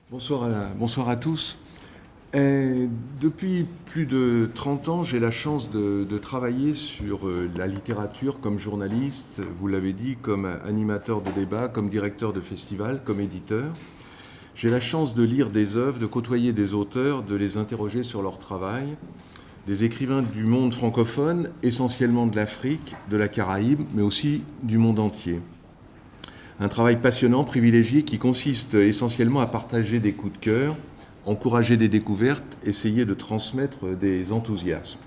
Bonsoir à tous. Depuis plus de 30 ans, j'ai la chance de travailler sur la littérature comme journaliste, vous l'avez dit, comme animateur de débat, comme directeur de festival, comme éditeur. J'ai la chance de lire des œuvres, de côtoyer des auteurs, de les interroger sur leur travail, des écrivains du monde francophone, essentiellement de l'Afrique, de la Caraïbe, mais aussi du monde entier. Un travail passionnant, privilégié, qui consiste essentiellement à partager des coups de cœur, encourager des découvertes, essayer de transmettre des enthousiasmes.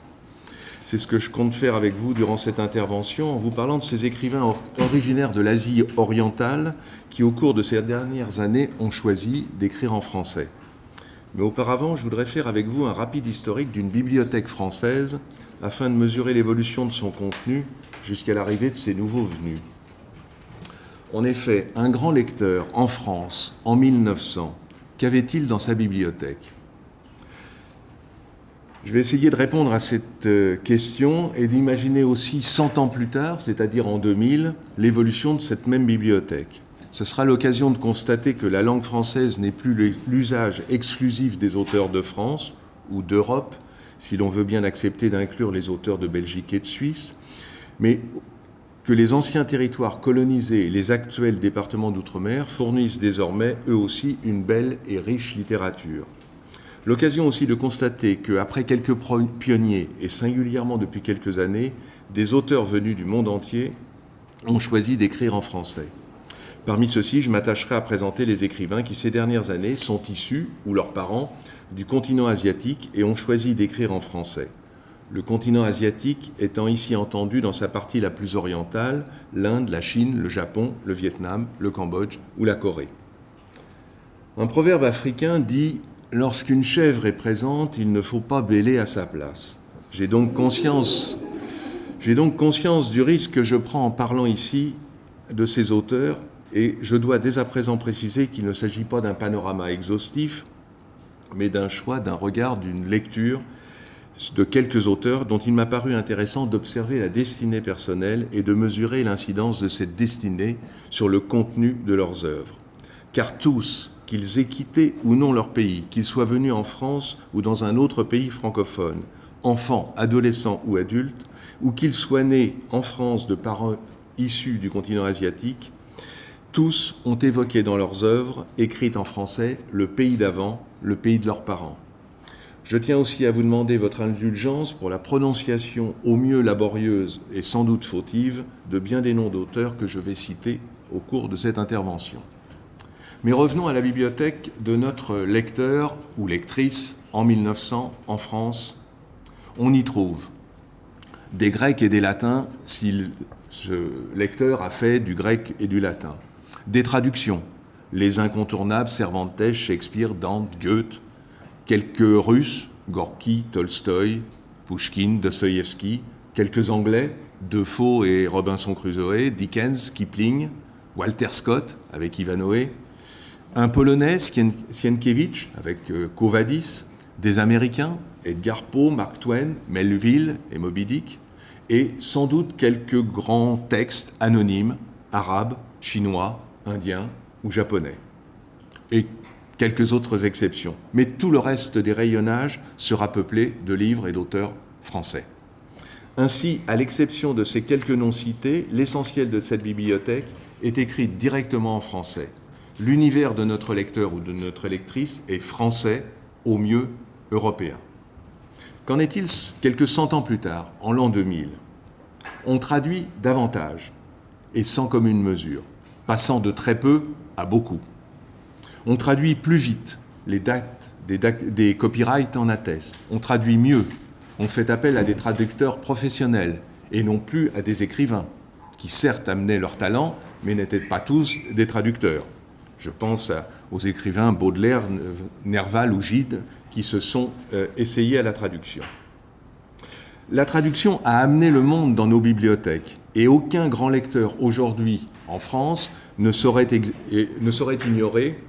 C'est ce que je compte faire avec vous durant cette intervention en vous parlant de ces écrivains originaires de l'Asie orientale qui, au cours de ces dernières années, ont choisi d'écrire en français. Mais auparavant, je voudrais faire avec vous un rapide historique d'une bibliothèque française afin de mesurer l'évolution de son contenu jusqu'à l'arrivée de ces nouveaux venus. En effet, un grand lecteur en France, en 1900, qu'avait-il dans sa bibliothèque ? Je vais essayer de répondre à cette question et d'imaginer aussi 100 ans plus tard, c'est-à-dire en 2000, l'évolution de cette même bibliothèque. Ce sera l'occasion de constater que la langue française n'est plus l'usage exclusif des auteurs de France ou d'Europe, si l'on veut bien accepter d'inclure les auteurs de Belgique et de Suisse, mais que les anciens territoires colonisés et les actuels départements d'outre-mer fournissent désormais, eux aussi, une belle et riche littérature. L'occasion aussi de constater qu'après quelques pionniers, et singulièrement depuis quelques années, des auteurs venus du monde entier ont choisi d'écrire en français. Parmi ceux-ci, je m'attacherai à présenter les écrivains qui, ces dernières années, sont issus, ou leurs parents, du continent asiatique et ont choisi d'écrire en français. Le continent asiatique étant ici entendu dans sa partie la plus orientale, l'Inde, la Chine, le Japon, le Vietnam, le Cambodge ou la Corée. Un proverbe africain dit « Lorsqu'une chèvre est présente, il ne faut pas bêler à sa place ». J'ai donc conscience du risque que je prends en parlant ici de ces auteurs et je dois dès à présent préciser qu'il ne s'agit pas d'un panorama exhaustif, mais d'un choix, d'un regard, d'une lecture de quelques auteurs dont il m'a paru intéressant d'observer la destinée personnelle et de mesurer l'incidence de cette destinée sur le contenu de leurs œuvres. Car tous, qu'ils aient quitté ou non leur pays, qu'ils soient venus en France ou dans un autre pays francophone, enfants, adolescents ou adultes, ou qu'ils soient nés en France de parents issus du continent asiatique, tous ont évoqué dans leurs œuvres, écrites en français, le pays d'avant, le pays de leurs parents. Je tiens aussi à vous demander votre indulgence pour la prononciation au mieux laborieuse et sans doute fautive de bien des noms d'auteurs que je vais citer au cours de cette intervention. Mais revenons à la bibliothèque de notre lecteur ou lectrice en 1900 en France. On y trouve des Grecs et des Latins si ce lecteur a fait du grec et du latin. Des traductions, les incontournables Cervantes, Shakespeare, Dante, Goethe, quelques Russes, Gorky, Tolstoï, Pouchkine, Dostoïevski, quelques Anglais, Defoe et Robinson Crusoe, Dickens, Kipling, Walter Scott avec Ivanhoe, un Polonais, Sienkiewicz avec Quo Vadis, des Américains, Edgar Poe, Mark Twain, Melville et Moby Dick, et sans doute quelques grands textes anonymes, arabes, chinois, indiens ou japonais. Et quelques autres exceptions. Mais tout le reste des rayonnages sera peuplé de livres et d'auteurs français. Ainsi, à l'exception de ces quelques noms cités, l'essentiel de cette bibliothèque est écrit directement en français. L'univers de notre lecteur ou de notre lectrice est français, au mieux européen. Qu'en est-il quelques 100 ans plus tard, en l'an 2000 ? On traduit davantage et sans commune mesure, passant de très peu à beaucoup. On traduit plus vite, les dates des copyrights en attestent. On traduit mieux, on fait appel à des traducteurs professionnels et non plus à des écrivains qui certes amenaient leur talent, mais n'étaient pas tous des traducteurs. Je pense aux écrivains Baudelaire, Nerval ou Gide qui se sont essayés à la traduction. La traduction a amené le monde dans nos bibliothèques et aucun grand lecteur aujourd'hui en France ne saurait ignorer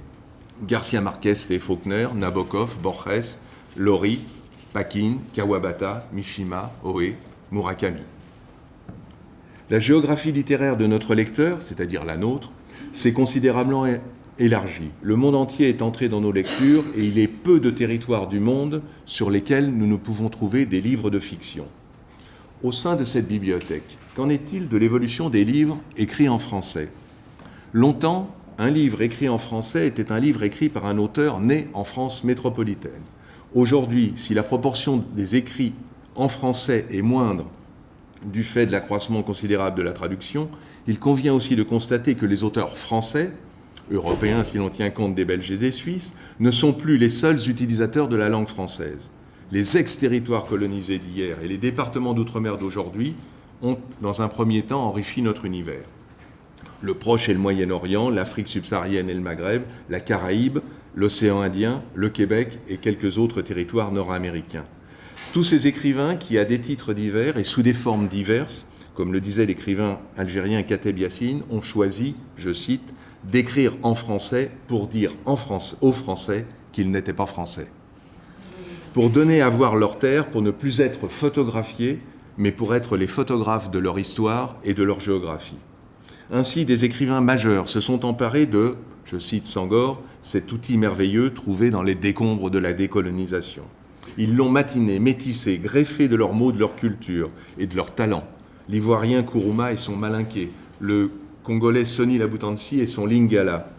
Garcia Marquez et Faulkner, Nabokov, Borges, Lori, Paquin, Kawabata, Mishima, Oe, Murakami. La géographie littéraire de notre lecteur, c'est-à-dire la nôtre, s'est considérablement élargi. Le monde entier est entré dans nos lectures et il est peu de territoires du monde sur lesquels nous ne pouvons trouver des livres de fiction. Au sein de cette bibliothèque, qu'en est-il de l'évolution des livres écrits en français ? Longtemps, un livre écrit en français était un livre écrit par un auteur né en France métropolitaine. Aujourd'hui, si la proportion des écrits en français est moindre du fait de l'accroissement considérable de la traduction, il convient aussi de constater que les auteurs français, européens si l'on tient compte des Belges et des Suisses, ne sont plus les seuls utilisateurs de la langue française. Les ex-territoires colonisés d'hier et les départements d'outre-mer d'aujourd'hui ont, dans un premier temps, enrichi notre univers. Le Proche et le Moyen-Orient, l'Afrique subsaharienne et le Maghreb, la Caraïbe, l'océan Indien, le Québec et quelques autres territoires nord-américains. Tous ces écrivains qui, à des titres divers et sous des formes diverses, comme le disait l'écrivain algérien Kateb Yassine, ont choisi, je cite, d'écrire en français pour dire aux Français qu'ils n'étaient pas français. Pour donner à voir leur terre, pour ne plus être photographiés, mais pour être les photographes de leur histoire et de leur géographie. Ainsi, des écrivains majeurs se sont emparés de, je cite Senghor, cet outil merveilleux trouvé dans les décombres de la décolonisation. Ils l'ont matiné, métissé, greffé de leurs mots, de leur culture et de leur talent. L'Ivoirien Kourouma et son Malinké, le Congolais Sonny Laboutansi et son Lingala,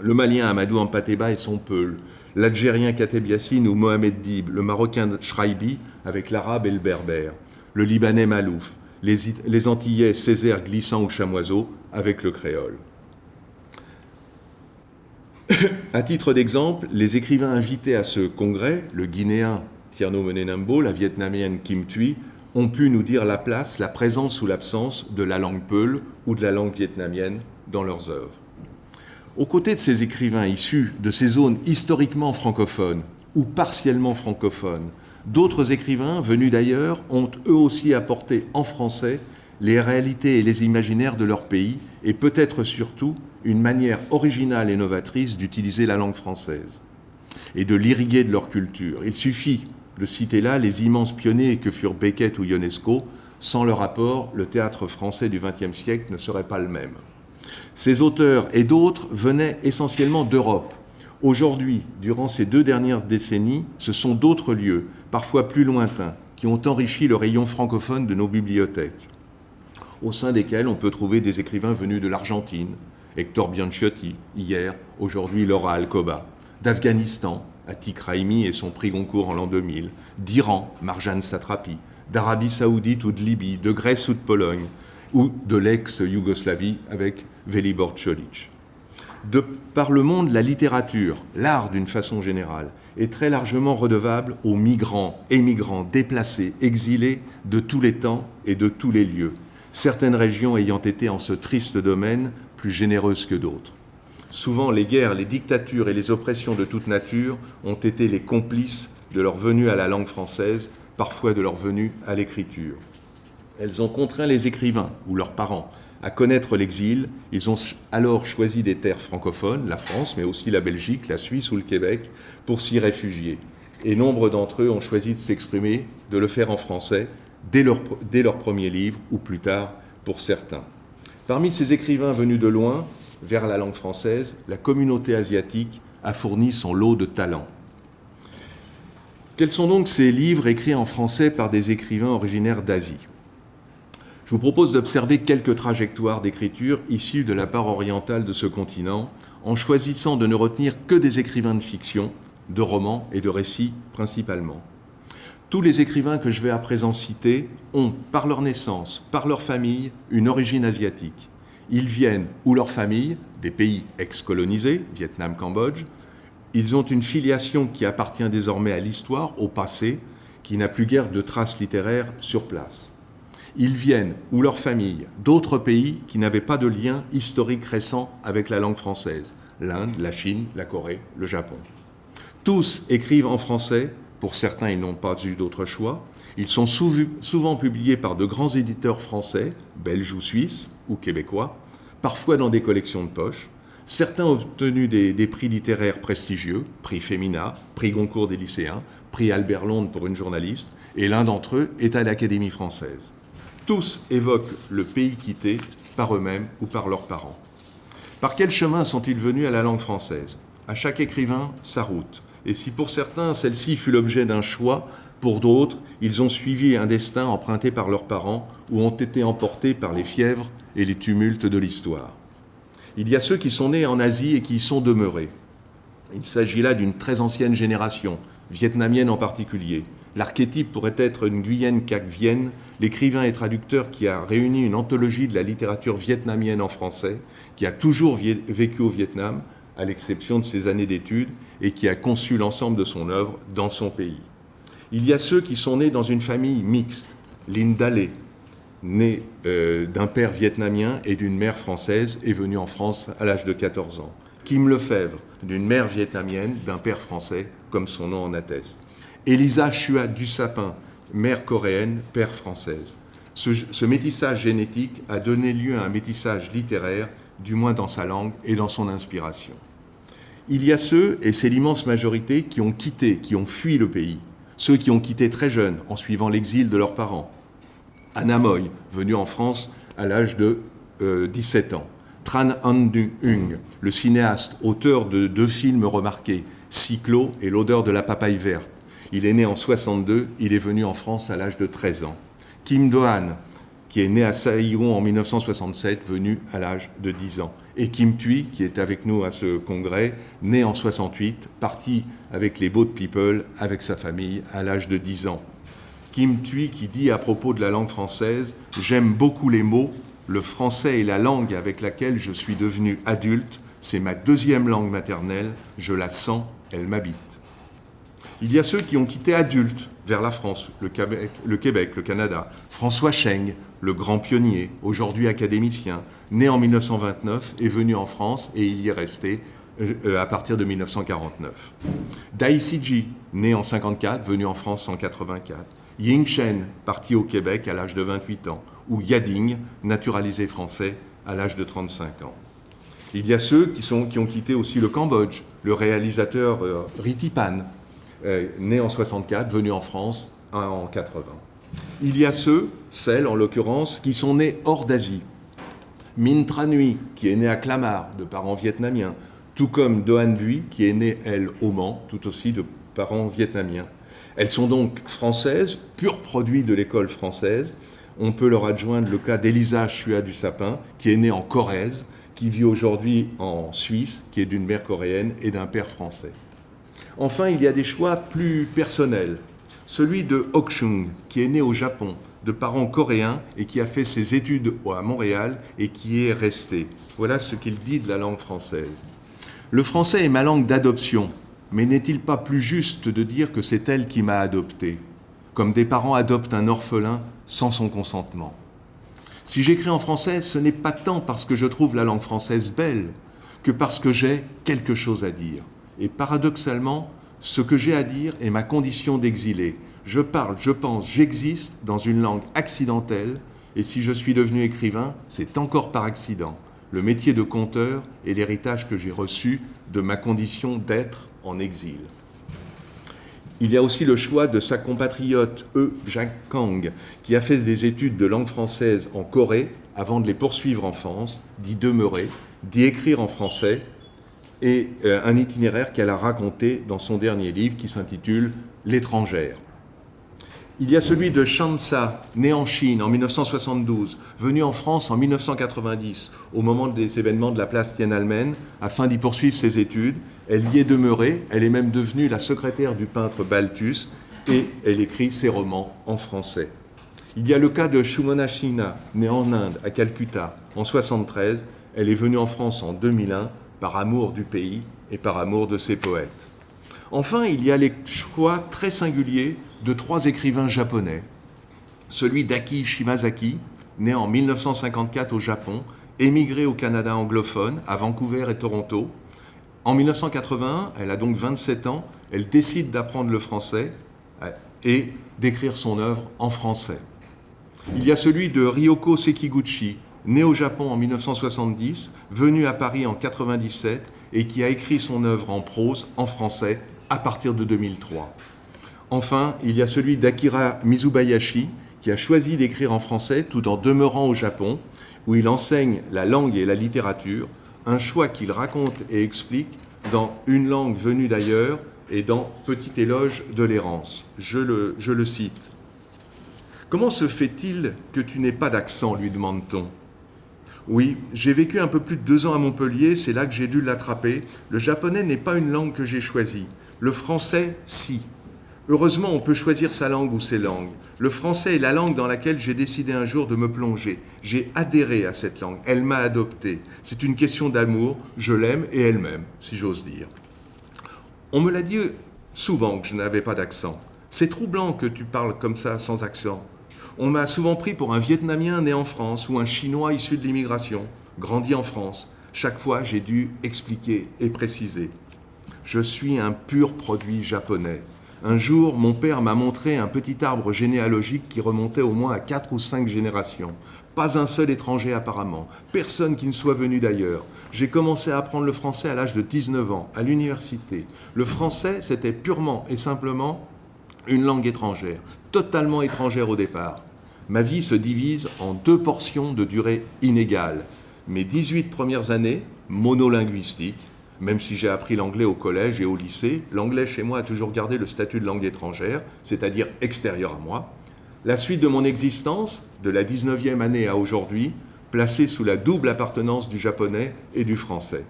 le Malien Amadou Ampateba et son Peul, l'Algérien Kateb Yassine ou Mohamed Dib, le Marocain Shraibi avec l'Arabe et le Berbère, le Libanais Malouf, les Antillais Césaire Glissant ou Chamoiseau avec le créole. À titre d'exemple, les écrivains invités à ce congrès, le Guinéen Tierno Menenambo, la Vietnamienne Kim Thuy, ont pu nous dire la place, la présence ou l'absence de la langue peul ou de la langue vietnamienne dans leurs œuvres. Aux côtés de ces écrivains issus de ces zones historiquement francophones ou partiellement francophones, d'autres écrivains venus d'ailleurs ont eux aussi apporté en français les réalités et les imaginaires de leur pays et peut-être surtout une manière originale et novatrice d'utiliser la langue française et de l'irriguer de leur culture. Il suffit de citer là les immenses pionniers que furent Beckett ou Ionesco. Sans leur apport, le théâtre français du XXe siècle ne serait pas le même. Ces auteurs et d'autres venaient essentiellement d'Europe. Aujourd'hui, durant ces 2 dernières décennies, ce sont d'autres lieux, parfois plus lointains, qui ont enrichi le rayon francophone de nos bibliothèques, au sein desquels on peut trouver des écrivains venus de l'Argentine, Hector Bianchiotti, hier, aujourd'hui Laura Alcoba, d'Afghanistan, Atik Raimi et son prix Goncourt en l'an 2000, d'Iran, Marjane Satrapi, d'Arabie Saoudite ou de Libye, de Grèce ou de Pologne, ou de l'ex-Yougoslavie avec Velibor Čolić. De par le monde, la littérature, l'art d'une façon générale, est très largement redevable aux migrants, émigrants, déplacés, exilés de tous les temps et de tous les lieux, certaines régions ayant été en ce triste domaine plus généreuses que d'autres. Souvent, les guerres, les dictatures et les oppressions de toute nature ont été les complices de leur venue à la langue française, parfois de leur venue à l'écriture. Elles ont contraint les écrivains ou leurs parents à connaître l'exil. Ils ont alors choisi des terres francophones, la France, mais aussi la Belgique, la Suisse ou le Québec, pour s'y réfugier. Et nombre d'entre eux ont choisi de s'exprimer, de le faire en français, dès leur premier livre, ou plus tard pour certains. Parmi ces écrivains venus de loin, vers la langue française, la communauté asiatique a fourni son lot de talents. Quels sont donc ces livres écrits en français par des écrivains originaires d'Asie ? Je vous propose d'observer quelques trajectoires d'écriture issues de la part orientale de ce continent, en choisissant de ne retenir que des écrivains de fiction, de romans et de récits principalement. Tous les écrivains que je vais à présent citer ont, par leur naissance, par leur famille, une origine asiatique. Ils viennent, ou leur famille, des pays ex-colonisés, Vietnam, Cambodge. Ils ont une filiation qui appartient désormais à l'histoire, au passé, qui n'a plus guère de traces littéraires sur place. Ils viennent, ou leur famille, d'autres pays qui n'avaient pas de lien historique récent avec la langue française, l'Inde, la Chine, la Corée, le Japon. Tous écrivent en français, pour certains ils n'ont pas eu d'autre choix. Ils sont souvent publiés par de grands éditeurs français, belges ou suisses, ou québécois, parfois dans des collections de poche. Certains ont obtenu des prix littéraires prestigieux, prix Femina, prix Goncourt des lycéens, prix Albert Londres pour une journaliste, et l'un d'entre eux est à l'Académie française. Tous évoquent le pays quitté par eux-mêmes ou par leurs parents. Par quel chemin sont-ils venus à la langue française? À chaque écrivain, sa route. Et si pour certains, celle-ci fut l'objet d'un choix, pour d'autres, ils ont suivi un destin emprunté par leurs parents ou ont été emportés par les fièvres et les tumultes de l'histoire. Il y a ceux qui sont nés en Asie et qui y sont demeurés. Il s'agit là d'une très ancienne génération, vietnamienne en particulier. L'archétype pourrait être une Nguyen Cac Vienne, l'écrivain et traducteur qui a réuni une anthologie de la littérature vietnamienne en français, qui a toujours vécu au Vietnam, à l'exception de ses années d'études, et qui a conçu l'ensemble de son œuvre dans son pays. Il y a ceux qui sont nés dans une famille mixte. Linda Lê, née d'un père vietnamien et d'une mère française, est venue en France à l'âge de 14 ans. Kim Lefebvre, d'une mère vietnamienne, d'un père français, comme son nom en atteste. Elisa Chua Dussapin, mère coréenne, père française. Ce métissage génétique a donné lieu à un métissage littéraire, du moins dans sa langue et dans son inspiration. Il y a ceux, et c'est l'immense majorité, qui ont quitté, qui ont fui le pays. Ceux qui ont quitté très jeunes, en suivant l'exil de leurs parents. Anna Moy, venue en France à l'âge de 17 ans. Tran Anh Dung, le cinéaste, auteur de 2 films remarqués, Cyclo et L'odeur de la papaye verte. Il est né en 62, il est venu en France à l'âge de 13 ans. Kim Do-han, qui est né à Saigon en 1967, venu à l'âge de 10 ans. Et Kim Thuy, qui est avec nous à ce congrès, né en 68, parti avec les Boat People, avec sa famille, à l'âge de 10 ans. Kim Thuy qui dit à propos de la langue française « J'aime beaucoup les mots, le français est la langue avec laquelle je suis devenu adulte, c'est ma 2e langue maternelle, je la sens, elle m'habite. » Il y a ceux qui ont quitté adultes vers la France, le Québec, le Canada. François Cheng, le grand pionnier, aujourd'hui académicien, né en 1929, est venu en France et il y est resté à partir de 1949. Dai Sijie, né en 1954, venu en France en 1984. Ying Chen, parti au Québec à l'âge de 28 ans. Ou Yading, naturalisé français à l'âge de 35 ans. Il y a ceux qui ont quitté aussi le Cambodge, le réalisateur Ritipan, né en 64, venu en France en 80. Il y a celles en l'occurrence, qui sont nés hors d'Asie. Minh Tran Nguyen, qui est née à Clamart, de parents vietnamiens, tout comme Do Han Bui, qui est née, elle, au Mans, tout aussi de parents vietnamiens. Elles sont donc françaises, pur produit de l'école française. On peut leur adjoindre le cas d'Elisa Chua Dussapin, qui est née en Corrèze, qui vit aujourd'hui en Suisse, qui est d'une mère coréenne et d'un père français. Enfin, il y a des choix plus personnels. Celui de Ok Chung, qui est né au Japon, de parents coréens et qui a fait ses études à Montréal et qui est resté. Voilà ce qu'il dit de la langue française. Le français est ma langue d'adoption, mais n'est-il pas plus juste de dire que c'est elle qui m'a adopté, comme des parents adoptent un orphelin sans son consentement? Si j'écris en français, ce n'est pas tant parce que je trouve la langue française belle que parce que j'ai quelque chose à dire. Et paradoxalement, ce que j'ai à dire est ma condition d'exilé. Je parle, je pense, j'existe dans une langue accidentelle, et si je suis devenu écrivain, c'est encore par accident. Le métier de conteur est l'héritage que j'ai reçu de ma condition d'être en exil. Il y a aussi le choix de sa compatriote Jack Kang, qui a fait des études de langue française en Corée avant de les poursuivre en France, d'y demeurer, d'y écrire en français, et un itinéraire qu'elle a raconté dans son dernier livre qui s'intitule « L'étrangère ». Il y a celui de Shan Sa, né en Chine en 1972, venu en France en 1990, au moment des événements de la place Tiananmen, afin d'y poursuivre ses études. Elle y est demeurée, elle est même devenue la secrétaire du peintre Balthus, et elle écrit ses romans en français. Il y a le cas de Shumona Shina, née en Inde, à Calcutta, en 1973. Elle est venue en France en 2001, par amour du pays et par amour de ses poètes. Enfin, il y a les choix très singuliers de 3 écrivains japonais. Celui d'Aki Shimazaki, né en 1954 au Japon, émigré au Canada anglophone, à Vancouver et Toronto. En 1981, elle a donc 27 ans, elle décide d'apprendre le français et d'écrire son œuvre en français. Il y a celui de Ryoko Sekiguchi, né au Japon en 1970, venu à Paris en 1997 et qui a écrit son œuvre en prose, en français, à partir de 2003. Enfin, il y a celui d'Akira Mizubayashi, qui a choisi d'écrire en français tout en demeurant au Japon, où il enseigne la langue et la littérature, un choix qu'il raconte et explique dans Une langue venue d'ailleurs et dans Petit éloge de l'errance. Je le cite. « Comment se fait-il que tu n'aies pas d'accent ?» lui demande-t-on. Oui, j'ai vécu un peu plus de 2 ans à Montpellier, c'est là que j'ai dû l'attraper. Le japonais n'est pas une langue que j'ai choisie. Le français, si. Heureusement, on peut choisir sa langue ou ses langues. Le français est la langue dans laquelle j'ai décidé un jour de me plonger. J'ai adhéré à cette langue, elle m'a adopté. C'est une question d'amour, je l'aime et elle m'aime, si j'ose dire. On me l'a dit souvent que je n'avais pas d'accent. C'est troublant que tu parles comme ça, sans accent. On m'a souvent pris pour un Vietnamien né en France ou un Chinois issu de l'immigration, grandi en France. Chaque fois, j'ai dû expliquer et préciser. Je suis un pur produit japonais. Un jour, mon père m'a montré un petit arbre généalogique qui remontait au moins à 4 ou 5 générations. Pas un seul étranger apparemment, personne qui ne soit venu d'ailleurs. J'ai commencé à apprendre le français à l'âge de 19 ans, à l'université. Le français, c'était purement et simplement une langue étrangère, totalement étrangère au départ. Ma vie se divise en 2 portions de durée inégale. Mes 18 premières années, monolinguistiques, même si j'ai appris l'anglais au collège et au lycée, l'anglais chez moi a toujours gardé le statut de langue étrangère, c'est-à-dire extérieur à moi. La suite de mon existence, de la 19e année à aujourd'hui, placée sous la double appartenance du japonais et du français.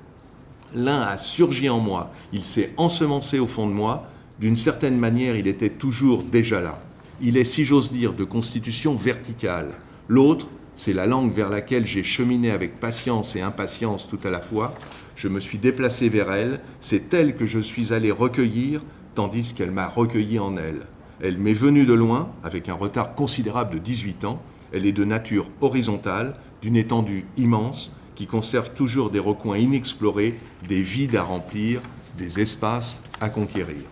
L'un a surgi en moi, il s'est ensemencé au fond de moi, d'une certaine manière il était toujours déjà là. Il est, si j'ose dire, de constitution verticale. L'autre, c'est la langue vers laquelle j'ai cheminé avec patience et impatience tout à la fois. Je me suis déplacé vers elle, c'est elle que je suis allé recueillir, tandis qu'elle m'a recueilli en elle. Elle m'est venue de loin, avec un retard considérable de 18 ans. Elle est de nature horizontale, d'une étendue immense, qui conserve toujours des recoins inexplorés, des vides à remplir, des espaces à conquérir.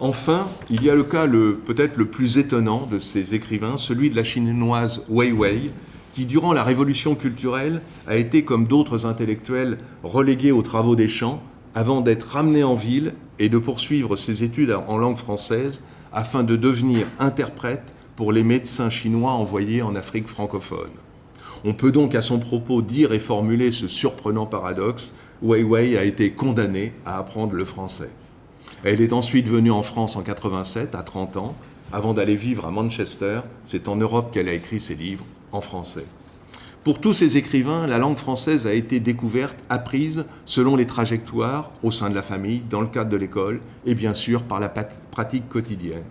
Enfin, il y a le cas peut-être le plus étonnant de ces écrivains, celui de la chinoise Weiwei, qui, durant la révolution culturelle, a été, comme d'autres intellectuels, reléguée aux travaux des champs, avant d'être ramenée en ville et de poursuivre ses études en langue française, afin de devenir interprète pour les médecins chinois envoyés en Afrique francophone. On peut donc à son propos dire et formuler ce surprenant paradoxe, Weiwei a été condamnée à apprendre le français. Elle est ensuite venue en France en 87, à 30 ans, avant d'aller vivre à Manchester. C'est en Europe qu'elle a écrit ses livres, en français. Pour tous ces écrivains, la langue française a été découverte, apprise, selon les trajectoires, au sein de la famille, dans le cadre de l'école, et bien sûr par la pratique quotidienne.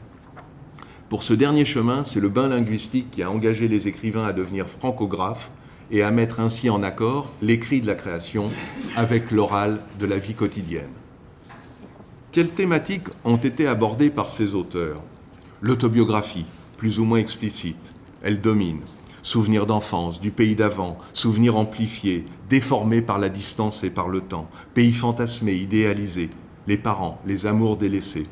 Pour ce dernier chemin, c'est le bain linguistique qui a engagé les écrivains à devenir francographes et à mettre ainsi en accord l'écrit de la création avec l'oral de la vie quotidienne. Quelles thématiques ont été abordées par ces auteurs ? L'autobiographie, plus ou moins explicite, elle domine. Souvenirs d'enfance, du pays d'avant, souvenirs amplifiés, déformés par la distance et par le temps, pays fantasmés, idéalisés, les parents, les amours délaissés.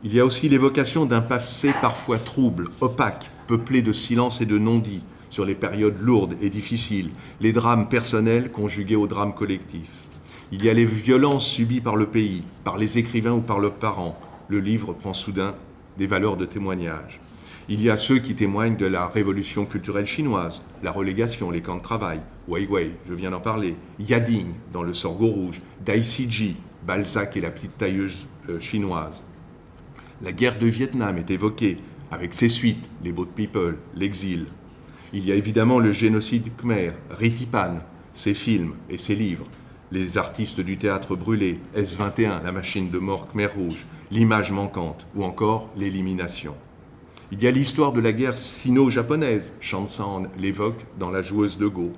Il y a aussi l'évocation d'un passé parfois trouble, opaque, peuplé de silence et de non-dits sur les périodes lourdes et difficiles, les drames personnels conjugués aux drames collectifs. Il y a les violences subies par le pays, par les écrivains ou par leurs parents. Le livre prend soudain des valeurs de témoignage. Il y a ceux qui témoignent de la révolution culturelle chinoise, la relégation, les camps de travail, Weiwei, je viens d'en parler, Yading dans Le Sorgho rouge, Dai Sijie, Balzac et la petite tailleuse chinoise. La guerre du Vietnam est évoquée, avec ses suites, les Boat People, l'exil. Il y a évidemment le génocide khmer, Ritipan, ses films et ses livres. Les artistes du théâtre brûlé, S21, la machine de mort Khmer Rouge, l'image manquante, ou encore l'élimination. Il y a l'histoire de la guerre sino-japonaise, Shansan l'évoque dans La joueuse de Go.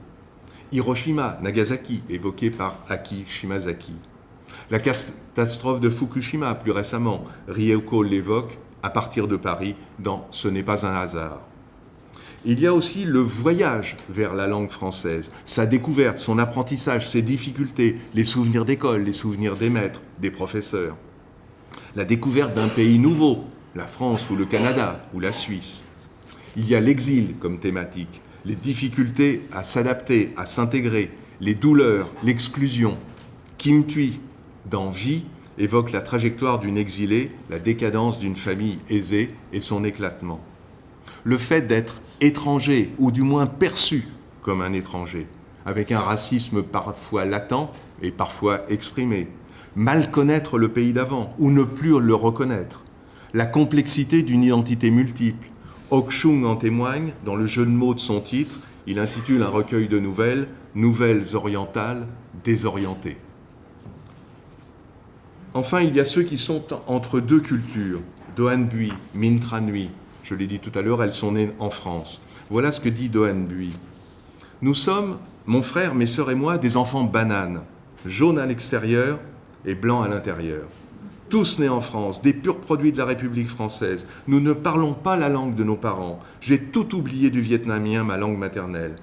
Hiroshima, Nagasaki, évoqué par Aki Shimazaki. La catastrophe de Fukushima, plus récemment, Ryeko l'évoque à partir de Paris dans Ce n'est pas un hasard. Il y a aussi le voyage vers la langue française, sa découverte, son apprentissage, ses difficultés, les souvenirs d'école, les souvenirs des maîtres, des professeurs. La découverte d'un pays nouveau, la France ou le Canada ou la Suisse. Il y a l'exil comme thématique, les difficultés à s'adapter, à s'intégrer, les douleurs, l'exclusion. Kim Thuy, dans Vie, évoque la trajectoire d'une exilée, la décadence d'une famille aisée et son éclatement. Le fait d'être étranger, ou du moins perçu comme un étranger, avec un racisme parfois latent et parfois exprimé. Mal connaître le pays d'avant ou ne plus le reconnaître. La complexité d'une identité multiple. Ok Chung en témoigne dans le jeu de mots de son titre. Il intitule un recueil de nouvelles « Nouvelles orientales désorientées ». Enfin, il y a ceux qui sont entre deux cultures. Doan Bui, Minh Tran Nui. Je l'ai dit tout à l'heure, elles sont nées en France. Voilà ce que dit Doan Bui. Nous sommes, mon frère, mes sœurs et moi, des enfants bananes, jaunes à l'extérieur et blancs à l'intérieur. Tous nés en France, des purs produits de la République française. Nous ne parlons pas la langue de nos parents. J'ai tout oublié du vietnamien, ma langue maternelle,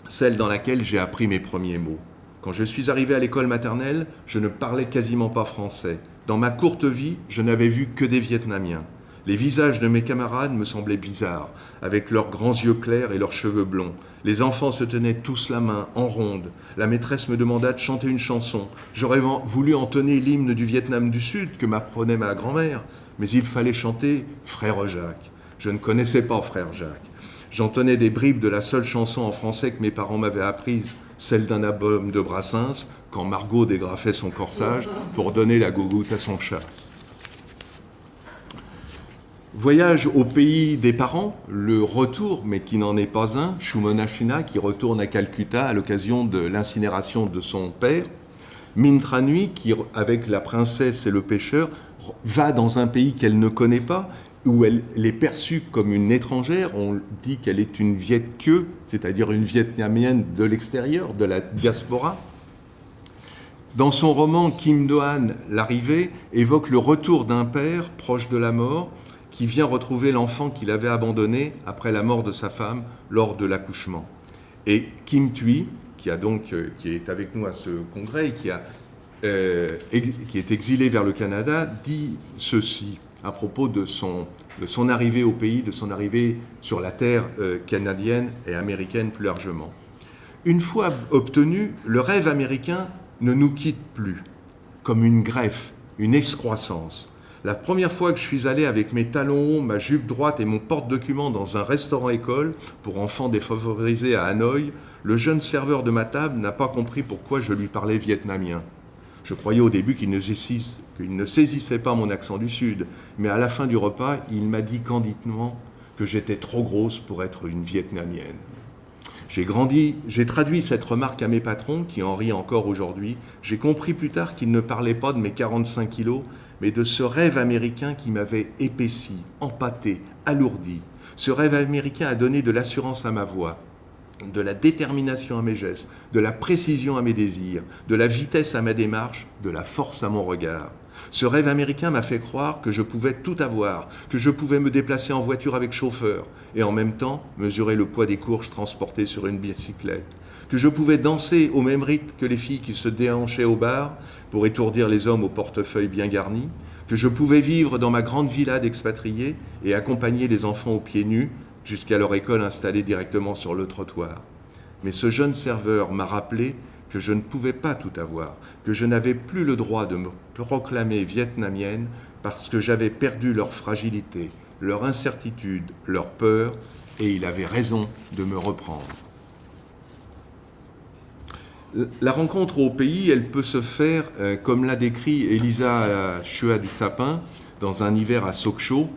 celle dans laquelle j'ai appris mes premiers mots. Quand je suis arrivé à l'école maternelle, je ne parlais quasiment pas français. Dans ma courte vie, je n'avais vu que des Vietnamiens. Les visages de mes camarades me semblaient bizarres, avec leurs grands yeux clairs et leurs cheveux blonds. Les enfants se tenaient tous la main, en ronde. La maîtresse me demanda de chanter une chanson. J'aurais voulu entonner l'hymne du Vietnam du Sud que m'apprenait ma grand-mère, mais il fallait chanter « Frère Jacques ». Je ne connaissais pas Frère Jacques. J'entonnais des bribes de la seule chanson en français que mes parents m'avaient apprise, celle d'un album de Brassens, quand Margot dégrafait son corsage pour donner la gougoute à son chat. Voyage au pays des parents, le retour, mais qui n'en est pas un, Shumonashina, qui retourne à Calcutta à l'occasion de l'incinération de son père. Minh Tran Nui, qui, avec la princesse et le pêcheur, va dans un pays qu'elle ne connaît pas, où elle est perçue comme une étrangère. On dit qu'elle est une Viet-Kieu, c'est-à-dire une Vietnamienne de l'extérieur, de la diaspora. Dans son roman, Kim Do-han, L'arrivée, évoque le retour d'un père proche de la mort, qui vient retrouver l'enfant qu'il avait abandonné après la mort de sa femme lors de l'accouchement. Et Kim Thuy, qui est avec nous à ce congrès et qui est exilé vers le Canada, dit ceci à propos de son arrivée au pays, de son arrivée sur la terre canadienne et américaine plus largement. Une fois obtenu, le rêve américain ne nous quitte plus, comme une greffe, une excroissance. La première fois que je suis allé avec mes talons hauts, ma jupe droite et mon porte-documents dans un restaurant-école pour enfants défavorisés à Hanoï, le jeune serveur de ma table n'a pas compris pourquoi je lui parlais vietnamien. Je croyais au début qu'il ne saisissait pas mon accent du Sud, mais à la fin du repas, il m'a dit candidement que j'étais trop grosse pour être une vietnamienne. J'ai traduit cette remarque à mes patrons, qui en rient encore aujourd'hui. J'ai compris plus tard qu'ils ne parlaient pas de mes 45 kilos, mais de ce rêve américain qui m'avait épaissi, empâté, alourdi. Ce rêve américain a donné de l'assurance à ma voix, de la détermination à mes gestes, de la précision à mes désirs, de la vitesse à ma démarche, de la force à mon regard. Ce rêve américain m'a fait croire que je pouvais tout avoir, que je pouvais me déplacer en voiture avec chauffeur et en même temps mesurer le poids des courges transportées sur une bicyclette, que je pouvais danser au même rythme que les filles qui se déhanchaient au bar pour étourdir les hommes au portefeuille bien garni, que je pouvais vivre dans ma grande villa d'expatriés et accompagner les enfants aux pieds nus jusqu'à leur école installée directement sur le trottoir. Mais ce jeune serveur m'a rappelé que je ne pouvais pas tout avoir, que je n'avais plus le droit de me proclamer vietnamienne parce que j'avais perdu leur fragilité, leur incertitude, leur peur, et il avait raison de me reprendre. La rencontre au pays, elle peut se faire, comme l'a décrit Elisa Chua du Sapin, dans un hiver à Sokcho.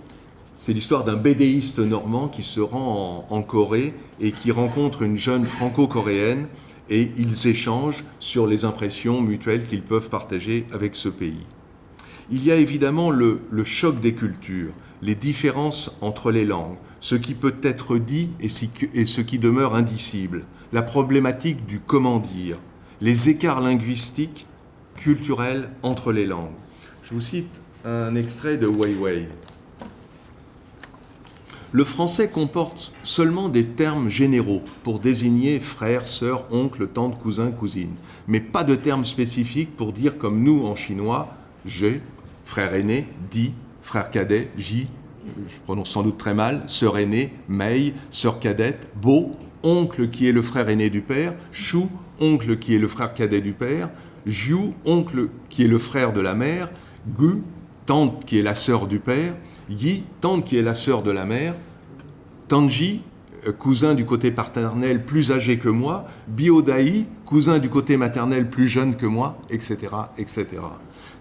C'est l'histoire d'un bédéiste normand qui se rend en Corée et qui rencontre une jeune franco-coréenne, et ils échangent sur les impressions mutuelles qu'ils peuvent partager avec ce pays. Il y a évidemment le choc des cultures, les différences entre les langues, ce qui peut être dit et ce qui demeure indicible, la problématique du comment dire, les écarts linguistiques, culturels entre les langues. Je vous cite un extrait de Weiwei. Le français comporte seulement des termes généraux pour désigner frère, sœur, oncle, tante, cousin, cousine, mais pas de termes spécifiques pour dire comme nous en chinois, j'ai, frère aîné, di, frère cadet, ji, je prononce sans doute très mal, sœur aînée, mei, sœur cadette, bo, oncle qui est le frère aîné du père, chou, oncle qui est le frère cadet du père, jiu, oncle qui est le frère de la mère, gu, tante qui est la sœur du père, yi, tante qui est la sœur de la mère, tanji, cousin du côté paternel plus âgé que moi, Biodai, cousin du côté maternel plus jeune que moi, etc., etc.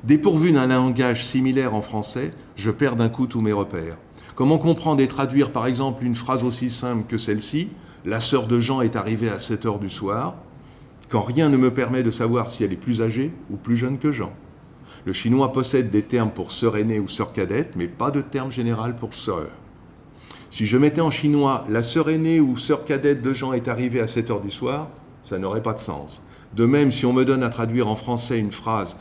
Dépourvu d'un langage similaire en français, je perds d'un coup tous mes repères. Comment comprendre et traduire par exemple une phrase aussi simple que celle-ci, « La sœur de Jean est arrivée à 7 heures du soir », quand rien ne me permet de savoir si elle est plus âgée ou plus jeune que Jean. Le chinois possède des termes pour sœur aînée ou sœur cadette, mais pas de terme général pour sœur. Si je mettais en chinois « La sœur aînée ou sœur cadette de Jean est arrivée à 7 heures du soir », ça n'aurait pas de sens. De même, si on me donne à traduire en français une phrase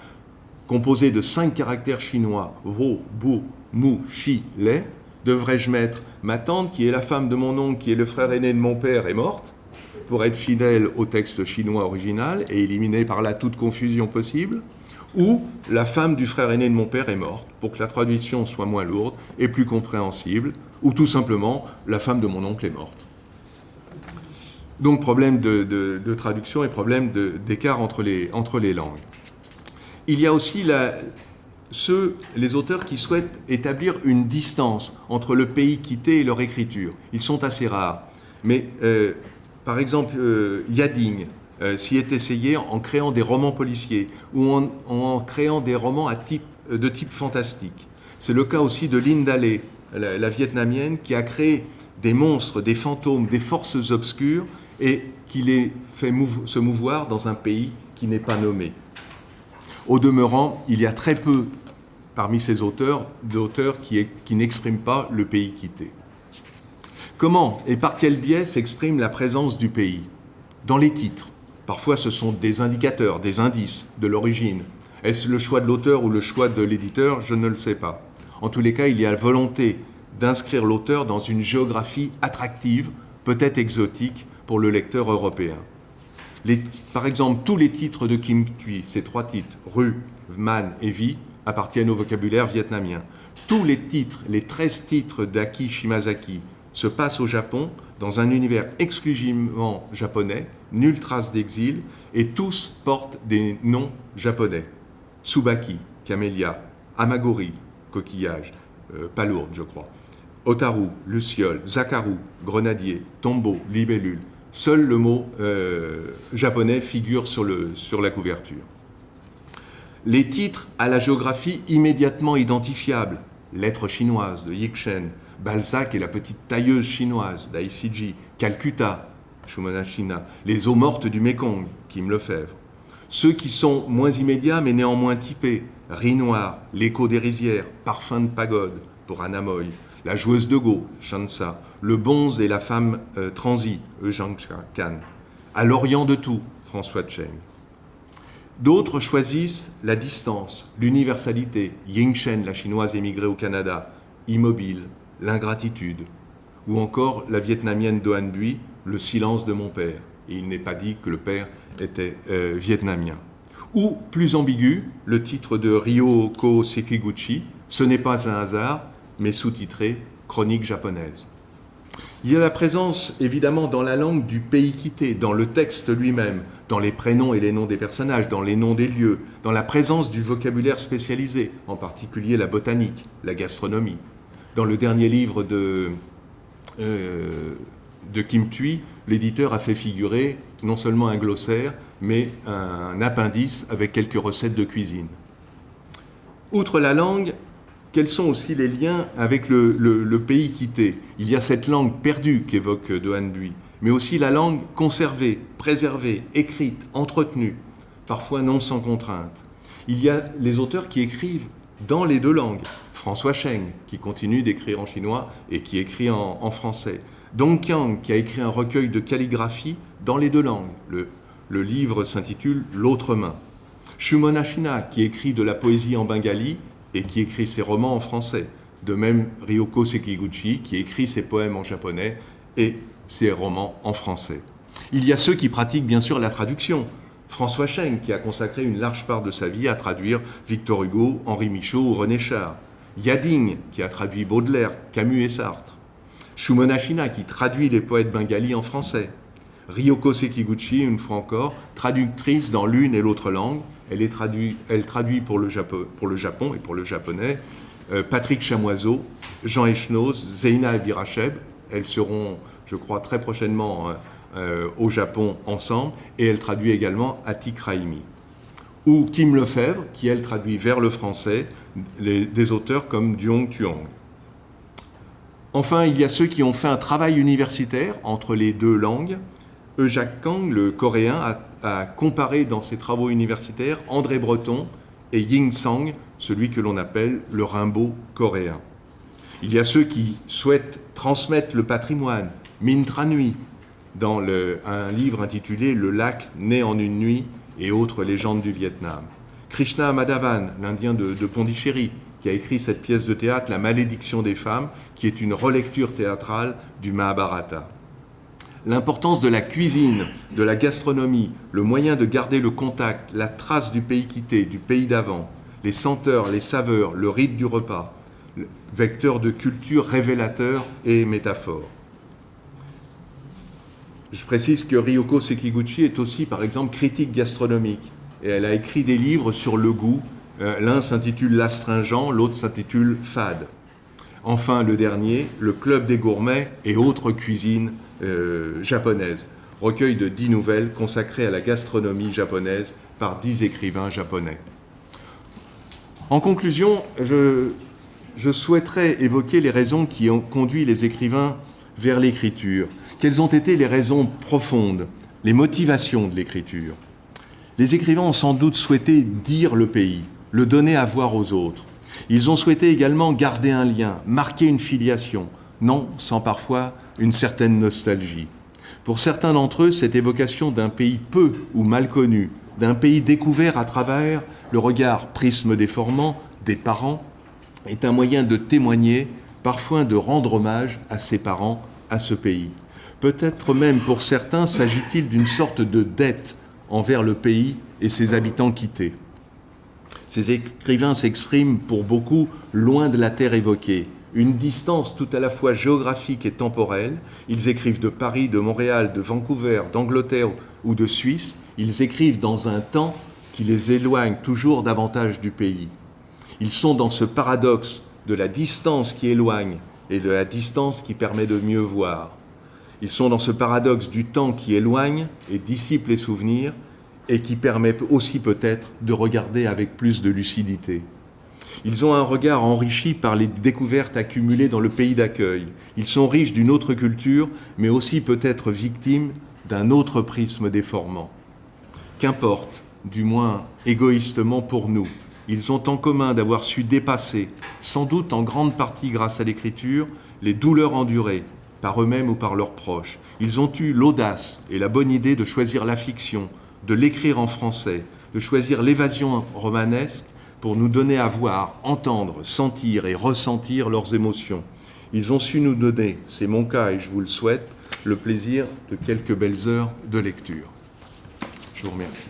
composée de 5 caractères chinois, Wo, Bu, Mu, Shi, Le, devrais-je mettre « Ma tante, qui est la femme de mon oncle, qui est le frère aîné de mon père, est morte » pour être fidèle au texte chinois original et éliminer par là toute confusion possible, ou « La femme du frère aîné de mon père est morte » pour que la traduction soit moins lourde et plus compréhensible, ou tout simplement « La femme de mon oncle est morte ». Donc problème de traduction et problème d'écart entre les langues. Il y a aussi les auteurs qui souhaitent établir une distance entre le pays quitté et leur écriture. Ils sont assez rares. Mais par exemple, Yading s'y est essayé en créant des romans policiers ou en créant des romans de type fantastique. C'est le cas aussi de Linda Lê, la vietnamienne, qui a créé des monstres, des fantômes, des forces obscures et qui les fait se mouvoir dans un pays qui n'est pas nommé. Au demeurant, il y a très peu parmi ces auteurs d'auteurs qui n'expriment pas le pays quitté. Comment et par quel biais s'exprime la présence du pays ? Dans les titres. Parfois, ce sont des indicateurs, des indices de l'origine. Est-ce le choix de l'auteur ou le choix de l'éditeur ? Je ne le sais pas. En tous les cas, il y a la volonté d'inscrire l'auteur dans une géographie attractive, peut-être exotique, pour le lecteur européen. Par exemple, tous les titres de Kim Thuy, ces 3 titres, Rue, Man et Vie, appartiennent au vocabulaire vietnamien. Tous les titres, les 13 titres d'Aki Shimazaki, se passent au Japon, dans un univers exclusivement japonais, nulle trace d'exil, et tous portent des noms japonais. Tsubaki, camélia, Amagori, coquillage, palourde, je crois. Otaru, luciole, Zakaru, grenadier, tombeau, libellule. Seul le mot japonais figure sur la couverture. Les titres à la géographie immédiatement identifiable. Lettres chinoises de Yixen, Balzac et la petite tailleuse chinoise d'Aïsiji, Calcutta, Shumonashina, les eaux mortes du Mékong, Kim Lefebvre. Ceux qui sont moins immédiats mais néanmoins typés, Riz noir, l'écho des rizières, parfum de pagode pour Anna Moy, la joueuse de Go, Shansa, le bonze et la femme transie, Zhang Kan, à l'orient de tout, François Cheng. D'autres choisissent la distance, l'universalité, Yingchen, la chinoise émigrée au Canada, immobile, l'ingratitude, ou encore la vietnamienne Do Han Bui, le silence de mon père. Et il n'est pas dit que le père était vietnamien. Ou, plus ambigu, le titre de Ryoko Sekiguchi, Ce n'est pas un hasard, mais sous-titré Chronique japonaise. Il y a la présence, évidemment, dans la langue du pays quitté, dans le texte lui-même, dans les prénoms et les noms des personnages, dans les noms des lieux, dans la présence du vocabulaire spécialisé, en particulier la botanique, la gastronomie. Dans le dernier livre de Kim Thuy, l'éditeur a fait figurer non seulement un glossaire, mais un appendice avec quelques recettes de cuisine. Outre la langue, quels sont aussi les liens avec le pays quitté ? Il y a cette langue perdue qu'évoque Do Han Bui, mais aussi la langue conservée, préservée, écrite, entretenue, parfois non sans contrainte. Il y a les auteurs qui écrivent dans les 2 langues. François Cheng, qui continue d'écrire en chinois et qui écrit en français. Dong Qiang, qui a écrit un recueil de calligraphie dans les 2 langues. Le livre s'intitule « L'autre main ». Shumonashina, qui écrit de la poésie en bengali et qui écrit ses romans en français. De même, Ryoko Sekiguchi, qui écrit ses poèmes en japonais et ses romans en français. Il y a ceux qui pratiquent bien sûr la traduction. François Cheng, qui a consacré une large part de sa vie à traduire Victor Hugo, Henri Michaud ou René Char. Yading, qui a traduit Baudelaire, Camus et Sartre. Shumonashina, qui traduit les poètes bengalis en français. Ryoko Sekiguchi, une fois encore, traductrice dans l'une et l'autre langue. Elle traduit pour le Japon et pour le japonais Patrick Chamoiseau, Jean Echenoz, Zeina Abiracheb. Elles seront, je crois, très prochainement au Japon ensemble, et elle traduit également Atiq Rahimi. Ou Kim Lefebvre, qui elle traduit vers le français des auteurs comme Duong Tuong. Enfin, il y a ceux qui ont fait un travail universitaire entre les deux langues. Jacques Kang, le coréen, a comparé dans ses travaux universitaires André Breton et Ying Sang, celui que l'on appelle le Rimbaud coréen. Il y a ceux qui souhaitent transmettre le patrimoine, Minh Tran Nguyen, dans un livre intitulé « Le lac né en une nuit et autres légendes du Vietnam ». Krishna Madhavan, l'Indien de Pondichéry, qui a écrit cette pièce de théâtre « La malédiction des femmes », qui est une relecture théâtrale du Mahabharata. L'importance de la cuisine, de la gastronomie, le moyen de garder le contact, la trace du pays quitté, du pays d'avant, les senteurs, les saveurs, le rite du repas, vecteur de culture révélateur et métaphore. Je précise que Ryoko Sekiguchi est aussi, par exemple, critique gastronomique. Et elle a écrit des livres sur le goût. L'un s'intitule L'Astringent, l'autre s'intitule Fade. Enfin, le dernier, Le Club des gourmets et autres cuisines japonaises. Recueil de 10 nouvelles consacrées à la gastronomie japonaise par 10 écrivains japonais. En conclusion, je souhaiterais évoquer les raisons qui ont conduit les écrivains vers l'écriture. Quelles ont été les raisons profondes, les motivations de l'écriture? Les écrivains ont sans doute souhaité dire le pays, le donner à voir aux autres. Ils ont souhaité également garder un lien, marquer une filiation, non sans parfois une certaine nostalgie. Pour certains d'entre eux, cette évocation d'un pays peu ou mal connu, d'un pays découvert à travers le regard prisme déformant des parents, est un moyen de témoigner, parfois de rendre hommage à ses parents, à ce pays. Peut-être même pour certains s'agit-il d'une sorte de dette envers le pays et ses habitants quittés. Ces écrivains s'expriment pour beaucoup loin de la terre évoquée, une distance tout à la fois géographique et temporelle. Ils écrivent de Paris, de Montréal, de Vancouver, d'Angleterre ou de Suisse. Ils écrivent dans un temps qui les éloigne toujours davantage du pays. Ils sont dans ce paradoxe de la distance qui éloigne et de la distance qui permet de mieux voir. Ils sont dans ce paradoxe du temps qui éloigne et dissipe les souvenirs et qui permet aussi peut-être de regarder avec plus de lucidité. Ils ont un regard enrichi par les découvertes accumulées dans le pays d'accueil. Ils sont riches d'une autre culture, mais aussi peut-être victimes d'un autre prisme déformant. Qu'importe, du moins égoïstement pour nous, ils ont en commun d'avoir su dépasser, sans doute en grande partie grâce à l'écriture, les douleurs endurées, par eux-mêmes ou par leurs proches. Ils ont eu l'audace et la bonne idée de choisir la fiction, de l'écrire en français, de choisir l'évasion romanesque pour nous donner à voir, entendre, sentir et ressentir leurs émotions. Ils ont su nous donner, c'est mon cas et je vous le souhaite, le plaisir de quelques belles heures de lecture. Je vous remercie.